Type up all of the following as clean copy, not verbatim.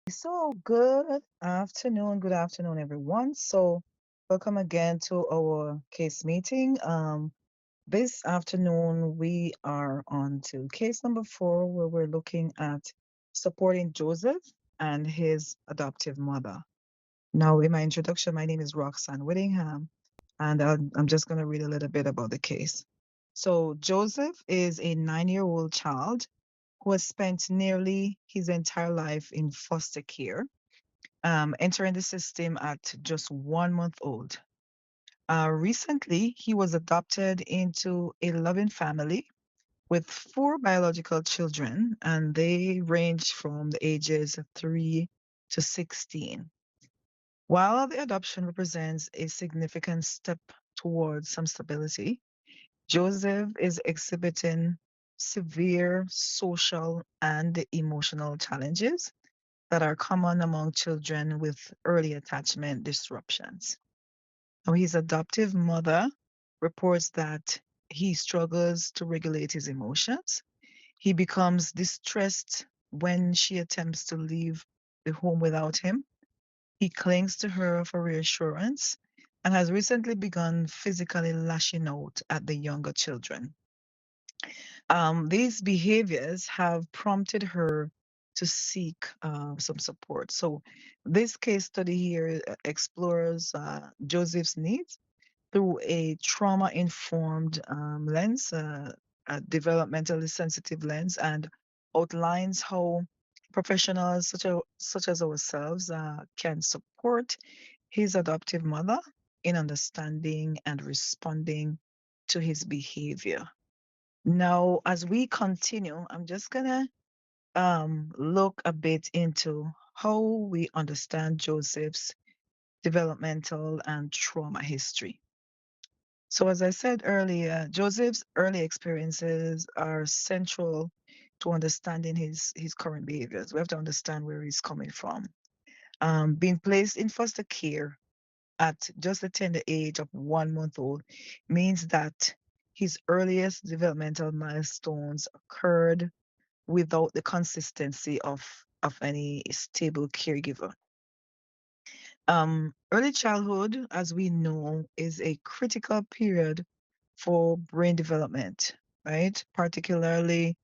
So, good afternoon, everyone. Welcome again to our case meeting. This afternoon, we are on to case number 4, where we're looking at supporting Joseph and his adoptive mother. Now, in my introduction, my name is Roxanne Whittingham, and I'm just going to read a little bit about the case. So, Joseph is a 9-year-old child who has spent nearly his entire life in foster care, entering the system at just 1 month old. Recently, he was adopted into a loving family with 4 biological children, and they range from the ages of 3 to 16. While the adoption represents a significant step towards some stability, Joseph is exhibiting severe social and emotional challenges that are common among children with early attachment disruptions. Now, his adoptive mother reports that he struggles to regulate his emotions. He becomes distressed when she attempts to leave the home without him. He clings to her for reassurance and has recently begun physically lashing out at the younger children. These behaviors have prompted her to seek some support. So, this case study here explores Joseph's needs through a trauma informed lens, a developmentally sensitive lens, and outlines how professionals such as ourselves can support his adoptive mother in understanding and responding to his behavior. Now, as we continue, I'm just gonna look a bit into how we understand Joseph's developmental and trauma history. So, as I said earlier, Joseph's early experiences are central to understanding his current behaviors. We have to understand where he's coming from. Being placed in foster care at just the tender age of 1 month old means that his earliest developmental milestones occurred without the consistency of any stable caregiver. Early childhood, as we know, is a critical period for brain development, right? Particularly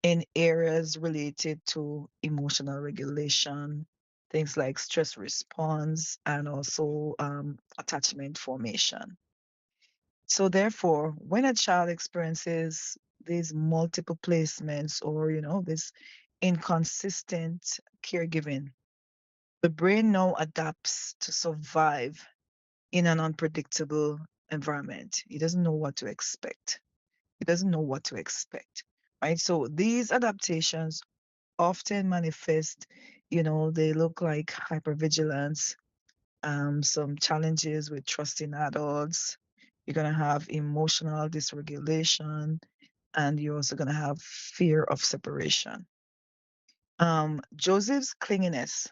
in areas related to emotional regulation, things like stress response, and also attachment formation. So, therefore, when a child experiences these multiple placements or, this inconsistent caregiving, the brain now adapts to survive in an unpredictable environment. It doesn't know what to expect. It doesn't know what to expect, right? So these adaptations often manifest, they look like hypervigilance, some challenges with trusting adults. You're going to have emotional dysregulation, and you're also going to have fear of separation. Joseph's clinginess,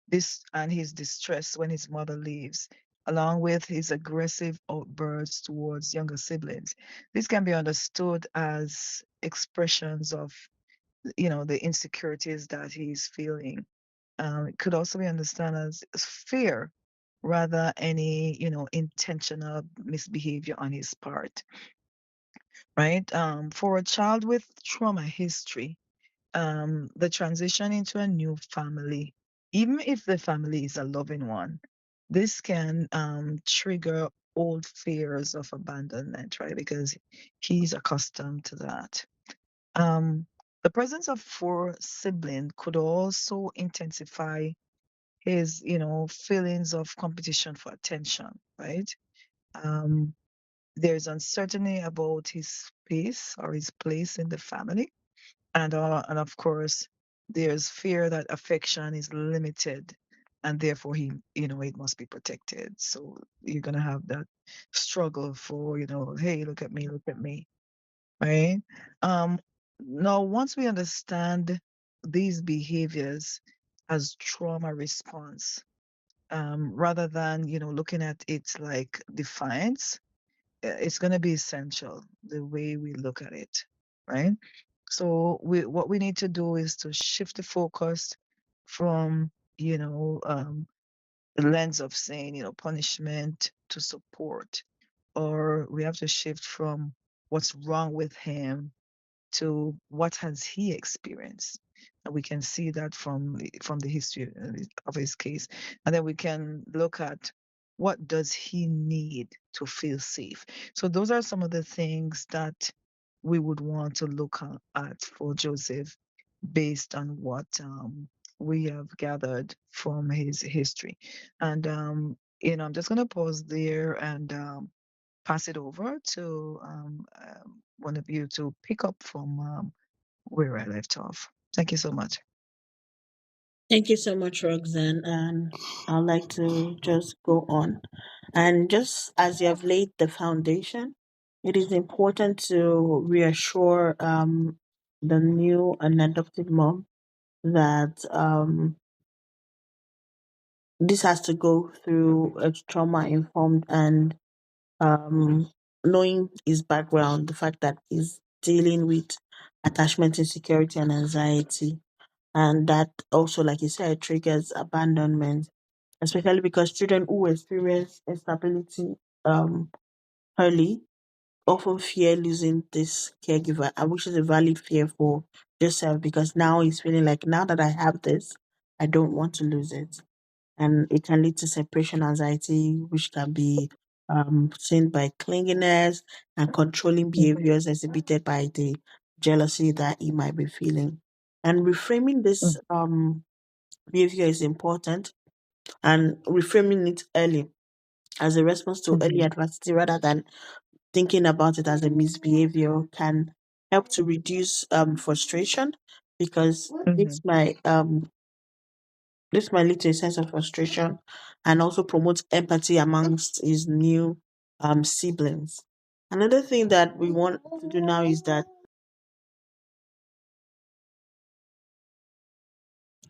this and his distress when his mother leaves, along with his aggressive outbursts towards younger siblings, this can be understood as expressions of, the insecurities that he's feeling. It could also be understood as fear rather any, intentional misbehavior on his part, right? For a child with trauma history, the transition into a new family, even if the family is a loving one, this can trigger old fears of abandonment, right? Because he's accustomed to that. Um, the presence of 4 siblings could also intensify his, feelings of competition for attention, right? Um, there's uncertainty about his space or his place in the family, and of course, there's fear that affection is limited, and therefore it must be protected. So you're gonna have that struggle for, hey, look at me, right? Um, Now, once we understand these behaviors as trauma response, rather than looking at it like defiance, it's going to be essential the way we look at it, right? So what we need to do is to shift the focus from, you know, the lens of saying, punishment to support, or we have to shift from what's wrong with him to what has he experienced. And we can see that from the history of his case. And then we can look at what does he need to feel safe. So those are some of the things that we would want to look at for Joseph based on what we have gathered from his history. And I'm just going to pause there and pass it over to one of you to pick up from where I left off. Thank you so much. Thank you so much, Roxanne. And I'd like to just go on. And just as you have laid the foundation, it is important to reassure the new and adopted mom that this has to go through a trauma informed and um, knowing his background, the fact that he's dealing with attachment insecurity and anxiety. And that also, like you said, triggers abandonment, especially because children who experience instability um, early often fear losing this caregiver, and which is a valid fear for yourself because now he's feeling like, now that I have this, I don't want to lose it. And it can lead to separation anxiety, which can be seen by clinginess and controlling behaviors exhibited by the jealousy that he might be feeling. And reframing this behavior is important, and reframing it early as a response to early Mhm, adversity rather than thinking about it as a misbehavior can help to reduce frustration because mhm, this might lead to a sense of frustration and also promote empathy amongst his new siblings. Another thing that we want to do now is that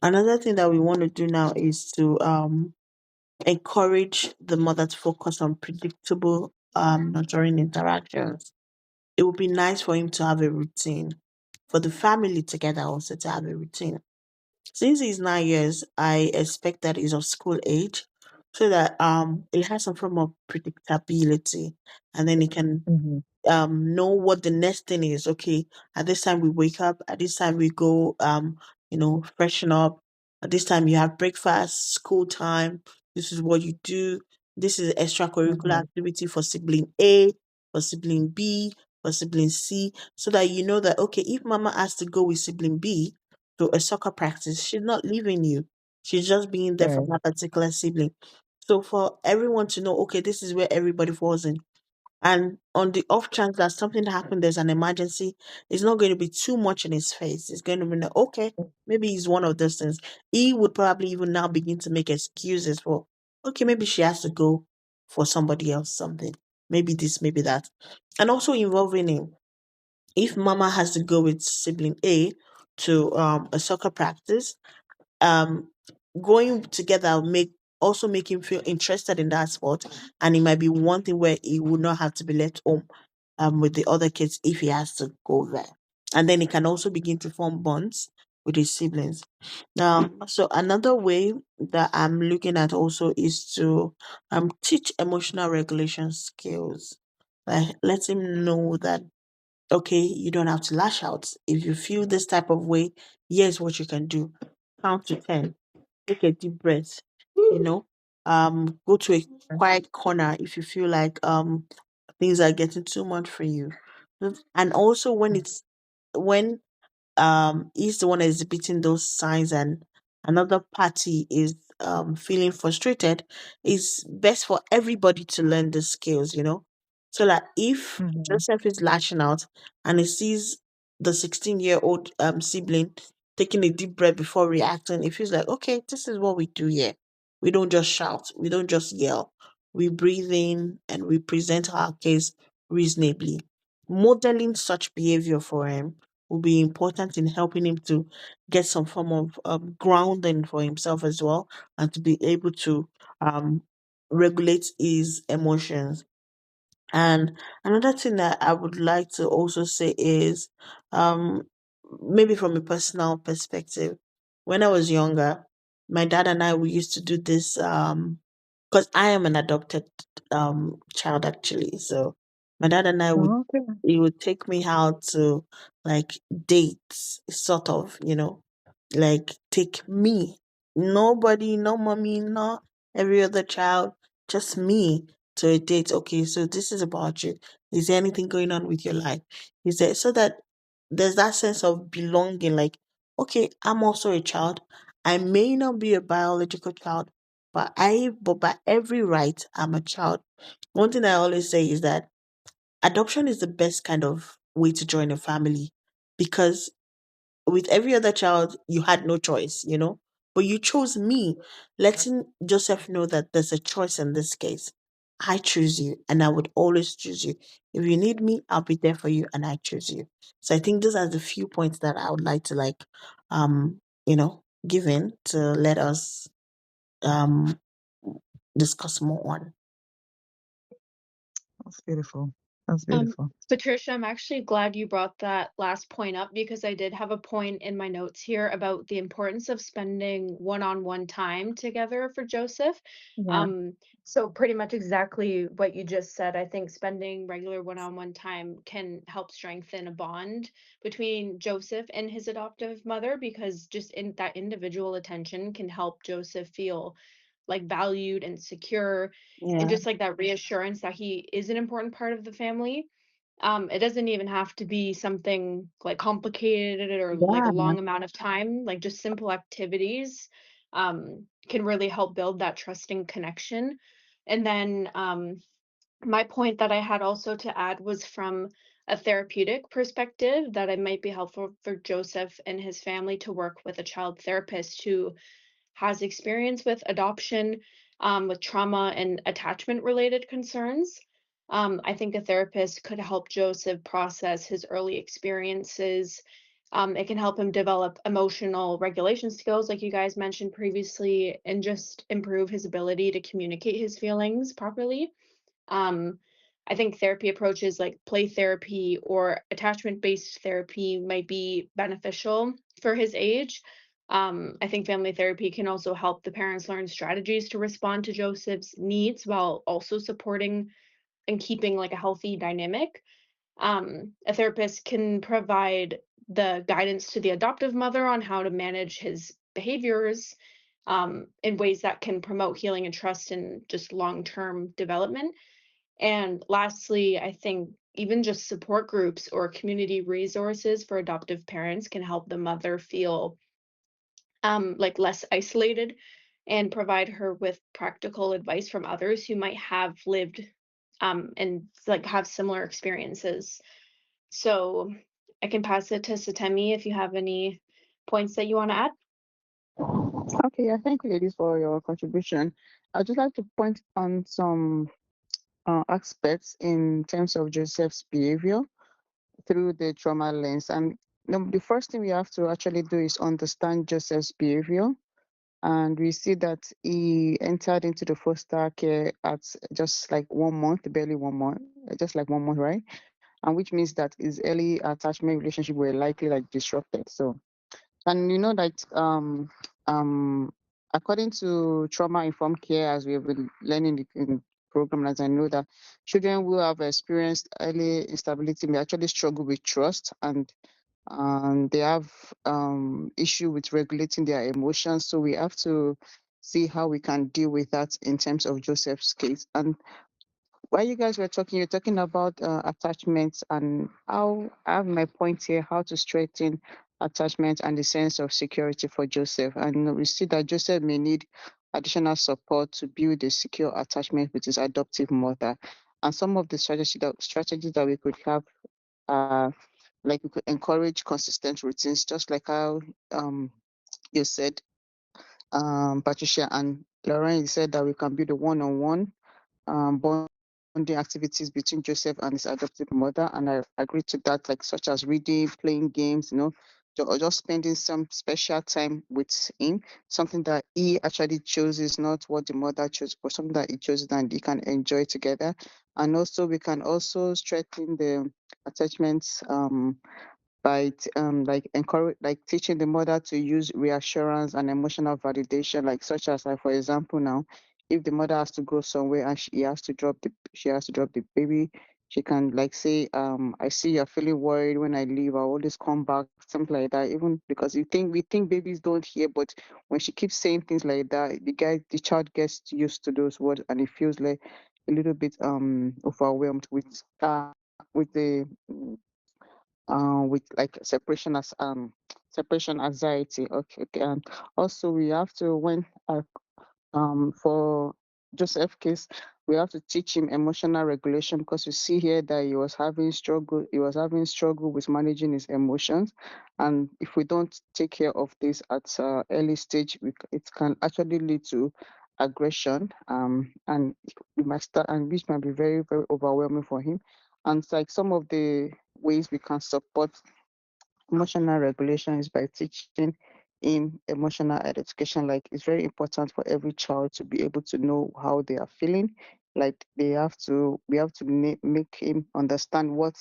another thing that we want to do now is to encourage the mother to focus on predictable nurturing interactions. It would be nice for him to have a routine, for the family together also to have a routine. Since he's 9 years, I expect that he's of school age so that it has some form of predictability and then he can mhm, know what the next thing is. Okay, at this time we wake up, at this time we go freshen up, at this time you have breakfast, school time, this is what you do, this is extracurricular mhm, activity for sibling A, for sibling B, for sibling C, so that you know that okay, if mama has to go with sibling B to a soccer practice, she's not leaving you, she's just being there for right, that particular sibling. So for everyone to know, okay, this is where everybody falls in, and on the off chance that something happened, there's an emergency, it's not going to be too much in his face. It's going to be like, okay, maybe he's one of those things. He would probably even now begin to make excuses for, okay, maybe she has to go for somebody else, something. Maybe this, maybe that. And also involving him. If mama has to go with sibling A to a soccer practice, um going together will make him feel interested in that sport, and it might be one thing where he would not have to be left home with the other kids if he has to go there, and then he can also begin to form bonds with his siblings. Now, so another way that I'm looking at also is to teach emotional regulation skills, like let him know that okay, you don't have to lash out. If you feel this type of way, here's what you can do. Count to 10. Take a deep breath. Go to a quiet corner if you feel like things are getting too much for you. And also when he's the one exhibiting those signs and another party is feeling frustrated, it's best for everybody to learn the skills, so that if mhm, Joseph is lashing out and he sees the 16-year-old sibling taking a deep breath before reacting, it feels like, okay, this is what we do here. We don't just shout, we don't just yell, we breathe in and we present our case reasonably. Modeling such behavior for him will be important in helping him to get some form of grounding for himself as well, and to be able to um, regulate his emotions. And another thing that I would like to also say is um, maybe from a personal perspective, when I was younger, my dad and I we used to do this because I am an adopted child actually. So my dad and I would Oh, okay. he would take me out to like dates, sort of, like take me. Nobody, no mommy, no every other child, just me to a date. Okay, so this is about you. Is there anything going on with your life? Is there so that there's that sense of belonging, like, okay, I'm also a child. I may not be a biological child, but by every right, I'm a child. One thing I always say is that adoption is the best kind of way to join a family because with every other child, you had no choice, but you chose me, letting Joseph know that there's a choice in this case. I choose you and I would always choose you. If you need me, I'll be there for you and I choose you. So I think these are the few points that I would like to give in to let us um discuss more on. That's beautiful. That's Um, beautiful. Patricia, I'm actually glad you brought that last point up because I did have a point in my notes here about the importance of spending one-on-one time together for Joseph. Yeah. Um, so pretty much exactly what you just said. I think spending regular one-on-one time can help strengthen a bond between Joseph and his adoptive mother because just in that individual attention can help Joseph feel like valued and secure and Yeah. just like that reassurance that he is an important part of the family. It doesn't even have to be something like complicated or like a Yeah. long amount of time, like just simple activities can really help build that trusting connection. And then my point that I had also to add was from a therapeutic perspective that it might be helpful for Joseph and his family to work with a child therapist who has experience with adoption, with trauma and attachment related concerns. I think a therapist could help Joseph process his early experiences. It can help him develop emotional regulation skills, like you guys mentioned previously, and just improve his ability to communicate his feelings properly. Um, I think therapy approaches like play therapy or attachment based therapy might be beneficial for his age. I think family therapy can also help the parents learn strategies to respond to Joseph's needs while also supporting and keeping like a healthy dynamic. A therapist can provide the guidance to the adoptive mother on how to manage his behaviors in ways that can promote healing and trust and just long term development. And lastly, I think even just support groups or community resources for adoptive parents can help the mother feel like less isolated and provide her with practical advice from others who might have lived and like have similar experiences. So I can pass it to Satemi if you have any points that you want to add. Okay, yeah, thank you, ladies, for your contribution. I'd just like to point on some aspects in terms of Joseph's behavior through the trauma lens. And the first thing we have to actually do is understand Joseph's behavior. And we see that he entered into the foster care at just like 1 month, barely 1 month, just like 1 month, right? And which means that his early attachment relationship were likely like disrupted. So, and you know that um according to trauma informed care, as we have been learning in program, as I know that children who have experienced early instability may actually struggle with trust, and they have issue with regulating their emotions. So we have to see how we can deal with that in terms of Joseph's case. And while you guys were talking, you're talking about attachments, and how I have my point here, how to strengthen attachment and the sense of security for Joseph. And we see that Joseph may need additional support to build a secure attachment with his adoptive mother. And some of the strategies that we could have are like we could encourage consistent routines, just like how you said, Patricia and Lauren, you said that we can build a one-on-one bonding activities between Joseph and his adoptive mother, and I agree to that, like such as reading, playing games, or just spending some special time with him, something that he actually chooses, not what the mother chose, but something that he chose and he can enjoy together. And also, we can also strengthen the attachments by like encourage, like teaching the mother to use reassurance and emotional validation, like such as, like for example now, if the mother has to go somewhere and she has to drop the baby, she can like say, I see you're feeling worried. When I leave, I'll always come back, something like that. Even because we think babies don't hear, but when she keeps saying things like that, the child gets used to those words, and it feels like a little bit overwhelmed with the with like separation anxiety. Okay, okay. And also we have to, when for Joseph case, we have to teach him emotional regulation, because we see here that he was having struggle with managing his emotions. And if we don't take care of this at early stage, it can actually lead to aggression, and we might start, and which might be very, very overwhelming for him. And it's like some of the ways we can support emotional regulation is by teaching in emotional education. Like, it's very important for every child to be able to know how they are feeling. Like, we have to make him understand what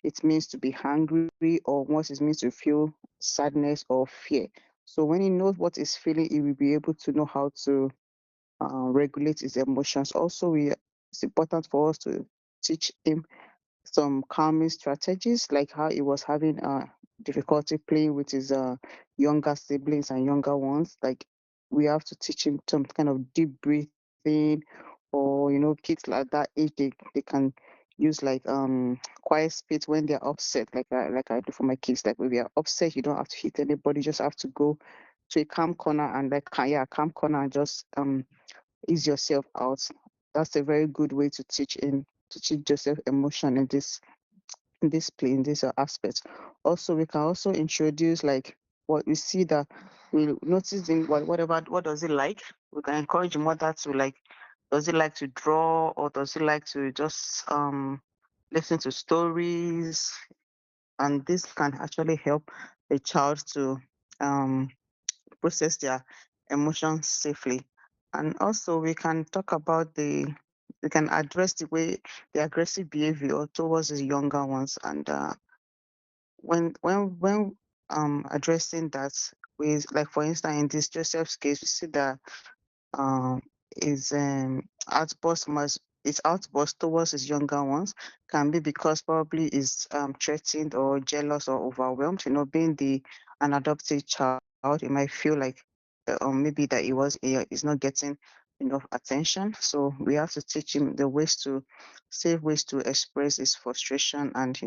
it means to be hungry, or what it means to feel sadness or fear. So when he knows what he's feeling, he will be able to know how to regulate his emotions. Also, it's important for us to teach him some calming strategies, like how he was having difficulty playing with his younger siblings and younger ones. Like, we have to teach him some kind of deep breathing, or kids like that age, they can use like quiet speech when they're upset, like I do for my kids. Like, when we are upset, you don't have to hit anybody, you just have to go to a calm corner and like yeah, calm corner, and just ease yourself out. That's a very good way to teach Joseph emotion in this play, in this aspect. Also, we can also introduce like what we see that we notice in what does it like. We can encourage the mother to like, does it like to draw, or does it like to just listen to stories, and this can actually help the child to um process their emotions safely. And also, we can address the aggressive behavior towards the younger ones. And when addressing that, with, like for instance, in this Joseph's case, we see that um, his outburst towards his younger ones can be because probably is threatened or jealous or overwhelmed. Being an adopted child, he might feel like maybe that he's not getting enough attention. So we have to teach him the safe ways to express his frustration, and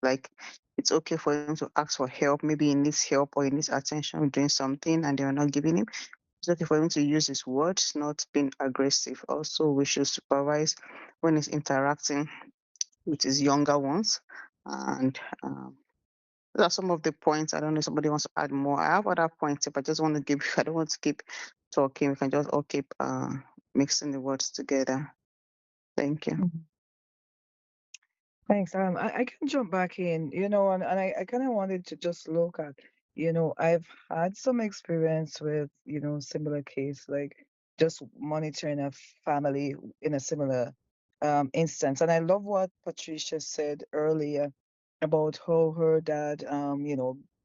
like, it's okay for him to ask for help. Maybe he needs help or he needs attention with doing something and they are not giving him. It's okay for him to use his words, not being aggressive. Also, we should supervise when he's interacting with his younger ones. And those are some of the points. I don't know if somebody wants to add more. I have other points, but I just want to give, I don't want to keep talking. We can just all keep mixing the words together. Thank you. Mhm. Thanks. I can jump back in, and I kind of wanted to just look at, I've had some experience with, similar case, like just monitoring a family in a similar instance. And I love what Patricia said earlier about how her dad,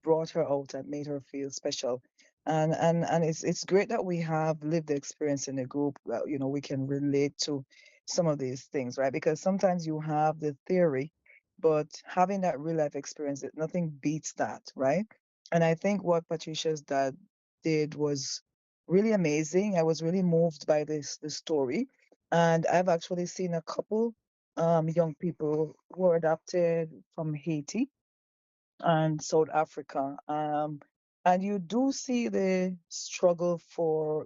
brought her out and made her feel special. And it's great that we have lived experience in the group that, we can relate to some of these things, right? Because sometimes you have the theory, but having that real life experience, nothing beats that, right? And I think what Patricia's dad did was really amazing. I was really moved by this story. And I've actually seen a couple young people who were adopted from Haiti and South Africa. And you do see the struggle for,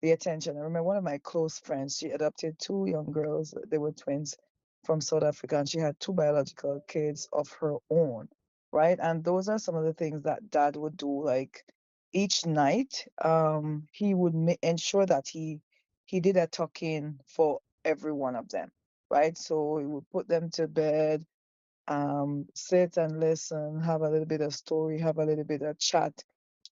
the attention. I remember one of my close friends, she adopted two young girls. They were twins from South Africa, and she had two biological kids of her own, right? And those are some of the things that dad would do. Like each night, he would ensure that he did a tuck-in for every one of them, right? So he would put them to bed, sit and listen, have a little bit of story, have a little bit of chat,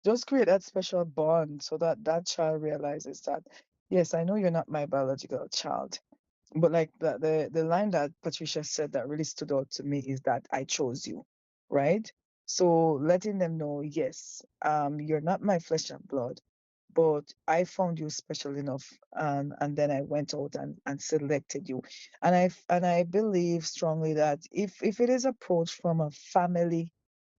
just create that special bond so that that child realizes that, yes, I know you're not my biological child. But like the line that Patricia said that really stood out to me is that I chose you, right? So letting them know, yes, you're not my flesh and blood, but I found you special enough, and then I went out and selected you. And I believe strongly that if it is approached from a family,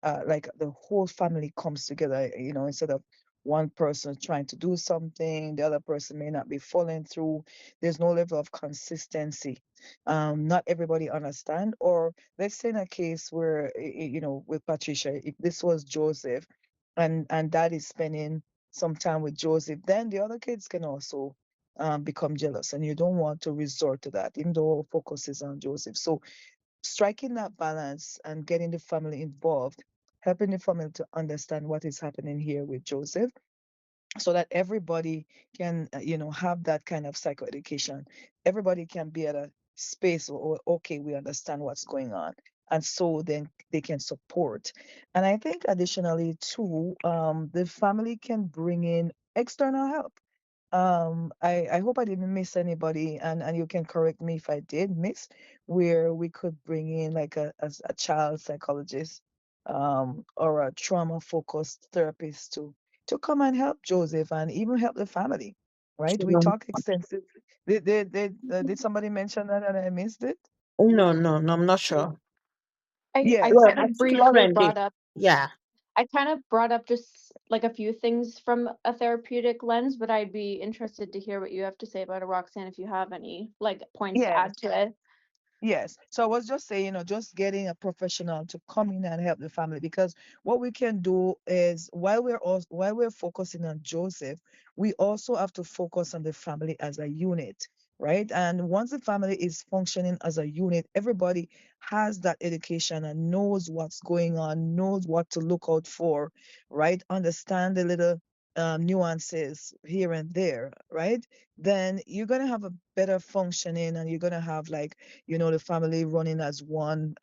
like the whole family comes together, instead of one person trying to do something, the other person may not be following through. There's no level of consistency. Not everybody understand. Or let's say in a case where, with Patricia, if this was Joseph, and dad is spending some time with Joseph, then the other kids can also become jealous, and you don't want to resort to that, even though focus is on Joseph. So striking that balance and getting the family involved, helping the family to understand what is happening here with Joseph, so that everybody can, have that kind of psychoeducation. Everybody can be at a space where, okay, we understand what's going on. And so then they can support. And I think additionally, too, the family can bring in external help. I hope I didn't miss anybody, and you can correct me if I did miss, where we could bring in like a child psychologist, or a trauma focused therapist to come and help Joseph and even help the family, right? We Sure. talk extensively. Did somebody mention that and I missed it? No, no, no, I'm not sure. I Yes. Well, kind I of think briefly Lauren did. brought up Yeah. I kind of brought up just like a few things from a therapeutic lens, but I'd be interested to hear what you have to say about it, Roxanne, if you have any like points to Yes. add to it. Yes. So I was just saying, just getting a professional to come in and help the family, because what we can do is, while we're focusing on Joseph, we also have to focus on the family as a unit, right? And once the family is functioning as a unit, everybody has that education and knows what's going on, knows what to look out for, right? Understand the little nuances here and there, right? Then you're gonna have a better functioning, and you're gonna have, like, the family running as one,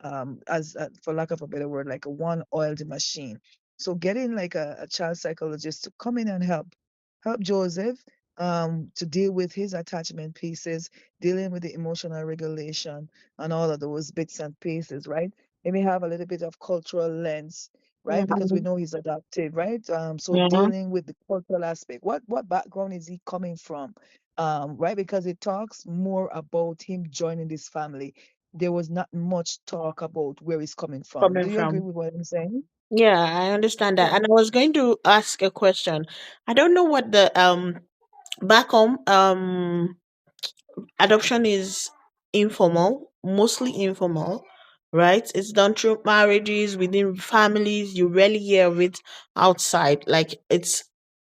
as for lack of a better word, like a one oiled machine. So getting like a child psychologist to come in and help Joseph, to deal with his attachment pieces, dealing with the emotional regulation and all of those bits and pieces, right? Maybe have a little bit of cultural lens, right? Because we Mhm. know he's adopted, right? So Yeah. dealing with the cultural aspect. What background is he coming from? Right? Because it talks more about him joining this family. There was not much talk about where he's coming from. Coming Do you agree from. with what I'm saying? Yeah, I understand that. Yeah. And I was going to ask a question. I don't know what the back home adoption is informal, mostly informal, right? It's done through marriages within families. You rarely hear of it outside. Like it's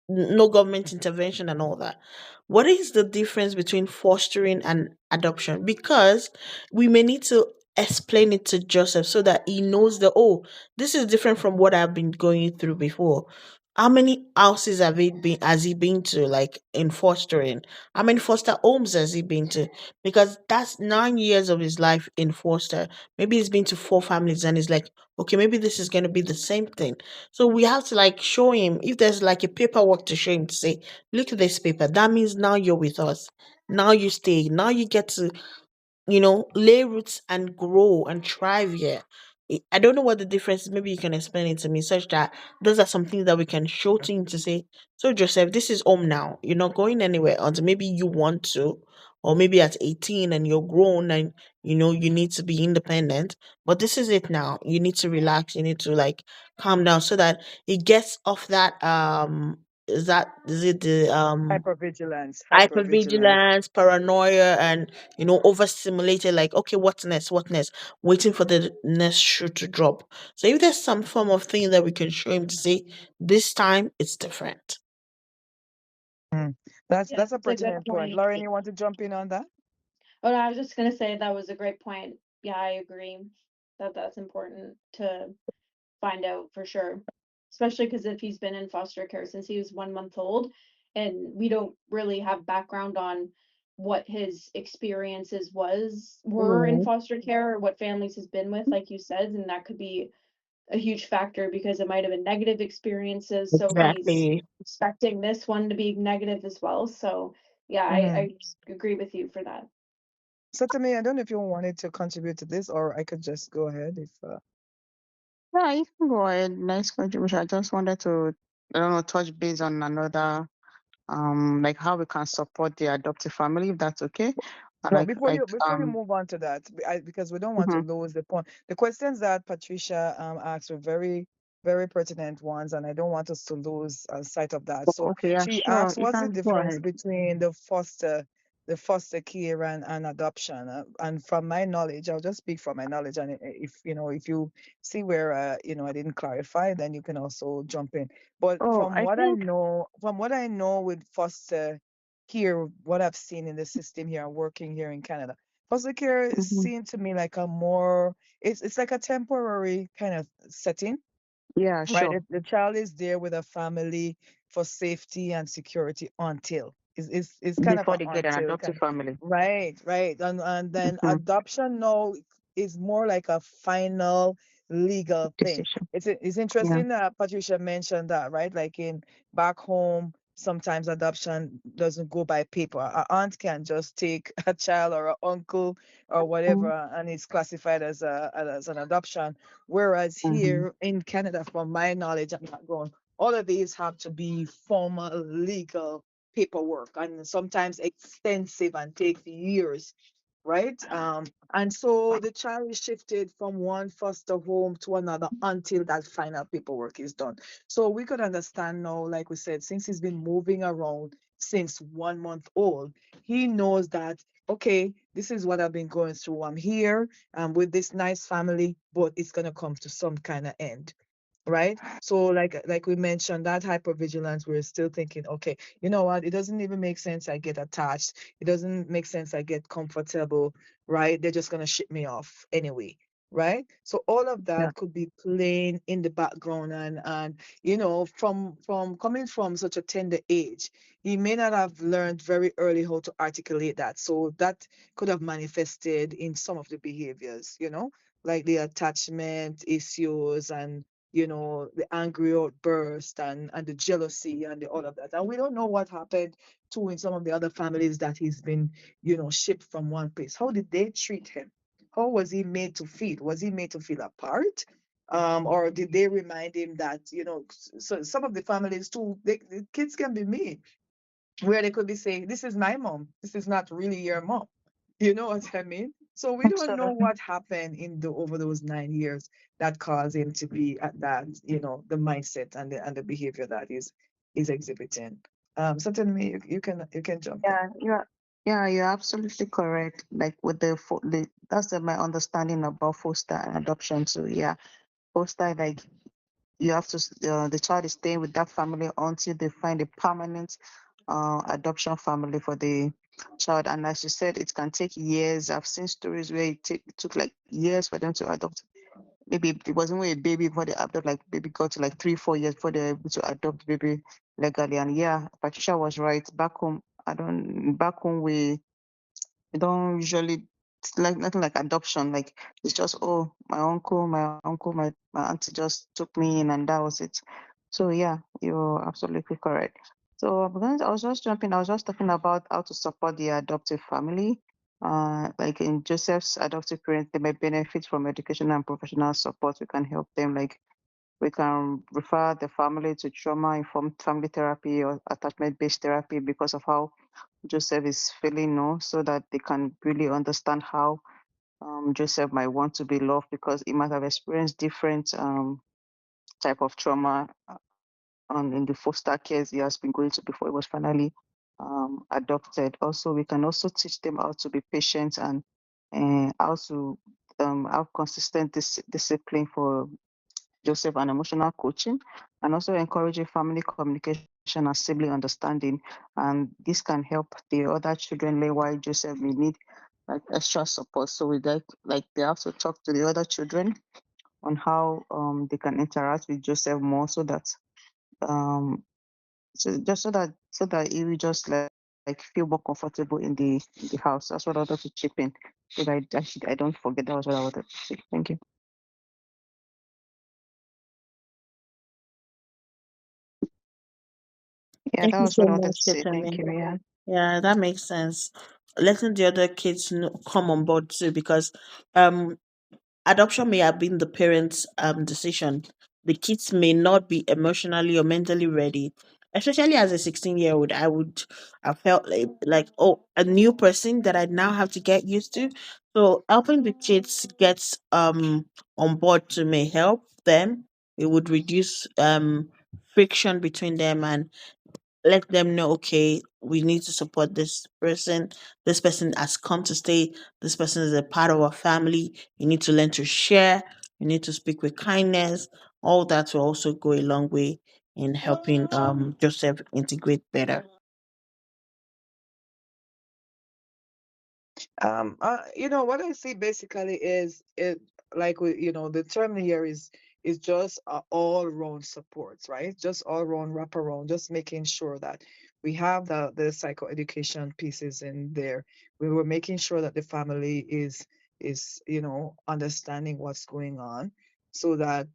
no government intervention and all that. What is the difference between fostering and adoption? Because we may need to explain it to Joseph so that he knows that, oh, this is different from what I've been going through before. How many houses has he been to, like in fostering? How many foster homes has he been to? Because that's 9 years of his life in foster. Maybe he's been to four families and he's like, okay, maybe this is gonna be the same thing. So we have to like show him, if there's like a paperwork to show him to say, look at this paper. That means now you're with us. Now you stay. Now you get to lay roots and grow and thrive here. I don't know what the difference is. Maybe you can explain it to me, such that those are some things that we can show to him to say, so Joseph, this is home now. You're not going anywhere until maybe you want to, or maybe at 18 and you're grown and you need to be independent. But this is it now. You need to relax. You need to like calm down so that it gets off that is it the Hypervigilance, hypervigilance. hypervigilance, paranoia, and overstimulated. Like, okay, what's next? What next? Waiting for the next shoe to drop. So if there's some form of thing that we can show him to say, this time it's different. Mm. That's Yeah, that's a it's a good pertinent point. point. Lauren, you want to jump in on that? Oh, no, I was just gonna say that was a great point. Yeah, I agree that that's important to find out for sure. Especially because if he's been in foster care since he was 1 month old, and we don't really have background on what his experiences were in Mm, foster care or what families he's been with, like you said, and that could be a huge factor because it might have been negative experiences. So he's exactly. expecting this one to be negative as well. So yeah, Hmm. I agree with you for that. So to me, I don't know if you wanted to contribute to this, or I could just go ahead if. Yeah, you can go ahead. Nice contribution. I just wanted to, I don't know, touch base on another, like how we can support the adoptive family, if that's okay. No, Like, before you move on to that, because we don't want to mhm. lose the point. The questions that Patricia asked were very, very pertinent ones, and I don't want us to lose sight of that. So Okay, yeah, she sure. asked, You "What's the can go difference ahead. between the foster care and adoption?" And from my knowledge, I'll just speak from my knowledge, and if if you see where I didn't clarify, then you can also jump in. But Oh, I think. from what I know with foster here, what I've seen in the system here and working here in Canada. Foster care is Mhm. seen to me like a more it's like a temporary kind of setting, Yeah, right? sure. The child is there with a family for safety and security until it's kind of Before an they get an until adoptive kind. family. Right, right. And then Mhm. adoption now is more like a final legal thing. Decision. It's Yeah. interesting that Patricia mentioned that, right? Like in back home, sometimes adoption doesn't go by paper. An aunt can just take a child or an uncle or whatever, Mhm. and it's classified as an adoption. Whereas Mhm. here in Canada, from my knowledge, I'm not going, all of these have to be formal legal paperwork and sometimes extensive and take years, right? And so the child is shifted from one foster home to another until that final paperwork is done. So we could understand now, like we said, since he's been moving around since 1 month old, he knows that, okay, this is what I've been going through. I'm here with this nice family, but it's going to come to some kind of end, right? So like we mentioned, that hypervigilance, we're still thinking, okay, you know what, it doesn't even make sense I get attached, it doesn't make sense I get comfortable, right? They're just going to ship me off anyway, right? So all of Yeah. that could be playing in the background, and from coming from such a tender age, he may not have learned very early how to articulate that, so that could have manifested in some of the behaviors, like the attachment issues and the angry outburst and the jealousy and all of that. And we don't know what happened to in some of the other families that he's been, shipped from one place. How did they treat him? How was he made to feel? Was he made to feel apart? Or did they remind him that, so some of the families too, the kids can be mean, where they could be saying, "This is my mom. This is not really your mom." You know what I mean? So we don't know Absolutely. what happened in the over those 9 years that caused him to be at that, the mindset and the behavior that is exhibiting. So tell me, you can jump in. You're absolutely correct. Like with that's my understanding about foster and adoption too. Yeah, foster, like you have to the child is staying with that family until they find a permanent adoption family for the child. And as you said, it can take years. I've seen stories where it took like years for them to adopt. Maybe it wasn't even a baby before they adopt, like baby got to like 3 4 years before they're able to adopt baby legally. And yeah, Patricia was right. Back home we don't usually, it's like nothing like adoption. Like it's just, oh, my uncle, my auntie just took me in and that was it. So yeah, you're absolutely correct. So because I was just jumping, I was just talking about how to support the adoptive family. Like in Joseph's adoptive parents, they may benefit from education and professional support. We can help them. Like we can refer the family to trauma-informed family therapy or attachment-based therapy because of how Joseph is feeling, no, so that they can really understand how Joseph might want to be loved because he might have experienced different type of trauma in the foster cares he has been going to before he was finally adopted. Also, we can also teach them how to be patient and how to have consistent discipline for Joseph and emotional coaching, and also encouraging family communication and sibling understanding. And this can help the other children learn why Joseph may need like extra support. So with that, like they have to talk to the other children on how they can interact with Joseph more, so that um so that he will just like feel more comfortable in the house. That's what I wanted to chip in. So that I don't forget that was what I wanted to say. Thank you. Yeah, Thank that you was what so I wanted much, to say. Thank Chitami. you. Yeah. Yeah, that makes sense. Letting the other kids come on board too, because um adoption may have been the parents' decision. The kids may not be emotionally or mentally ready. Especially as a 16-year-old, I would have felt like, oh, a new person that I now have to get used to. So helping the kids get on board to may help them. It would reduce friction between them and let them know, okay, we need to support this person. This person has come to stay. This person is a part of our family. You need to learn to share. You need to speak with kindness. All that will also go a long way in helping Joseph integrate better. What I see basically is it like the term here is just all round supports, right? Just all round wraparound, just making sure that we have the psychoeducation pieces in there. We were making sure that the family is understanding what's going on so that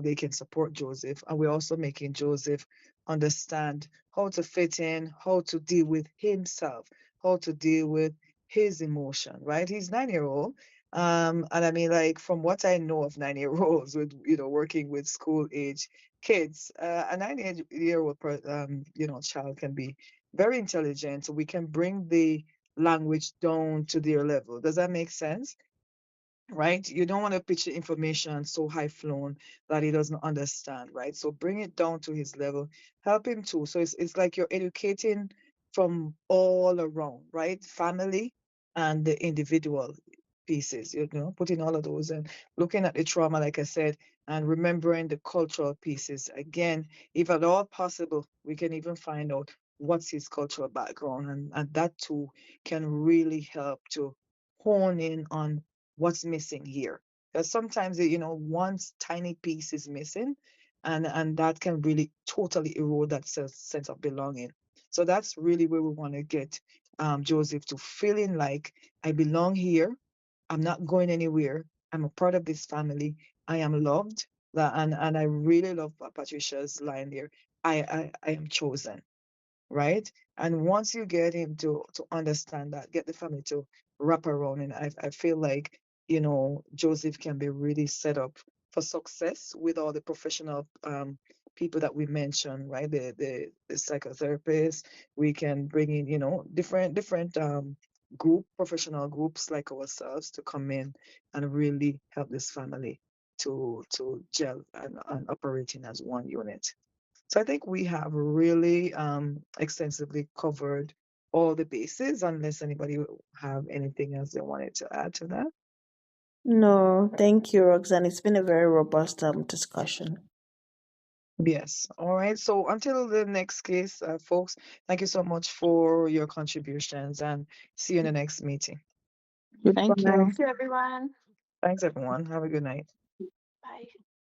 they can support Joseph. And we're also making Joseph understand how to fit in, how to deal with himself, how to deal with his emotion, right? He's 9 year old. And I mean, like from what I know of 9 year olds with working with school age kids, a 9 year old child can be very intelligent. So we can bring the language down to their level. Does that make sense? Right? You don't want to pitch the information so high flown that he doesn't understand, right? So bring it down to his level, help him too. So it's like you're educating from all around, right? Family and the individual pieces, putting all of those and looking at the trauma, like I said, and remembering the cultural pieces. Again, if at all possible, we can even find out what's his cultural background, and that too can really help to hone in on what's missing here. Because sometimes, one tiny piece is missing, and that can really totally erode that sense of belonging. So that's really where we want to get Joseph to feeling like I belong here. I'm not going anywhere. I'm a part of this family. I am loved. And I really love Patricia's line there. I am chosen, right? And once you get him to understand that, get the family to wrap around, and I feel like Joseph can be really set up for success with all the professional people that we mentioned, right? The psychotherapists. We can bring in different professional groups like ourselves to come in and really help this family to gel and operating as one unit. So I think we have really extensively covered all the bases, unless anybody have anything else they wanted to add to that. No, thank you, Roxanne. It's been a very robust discussion. Yes. All right. So until the next case, folks, thank you so much for your contributions and see you in the next meeting. Thank Goodbye. you. Thank you, everyone. Thanks, everyone. Have a good night.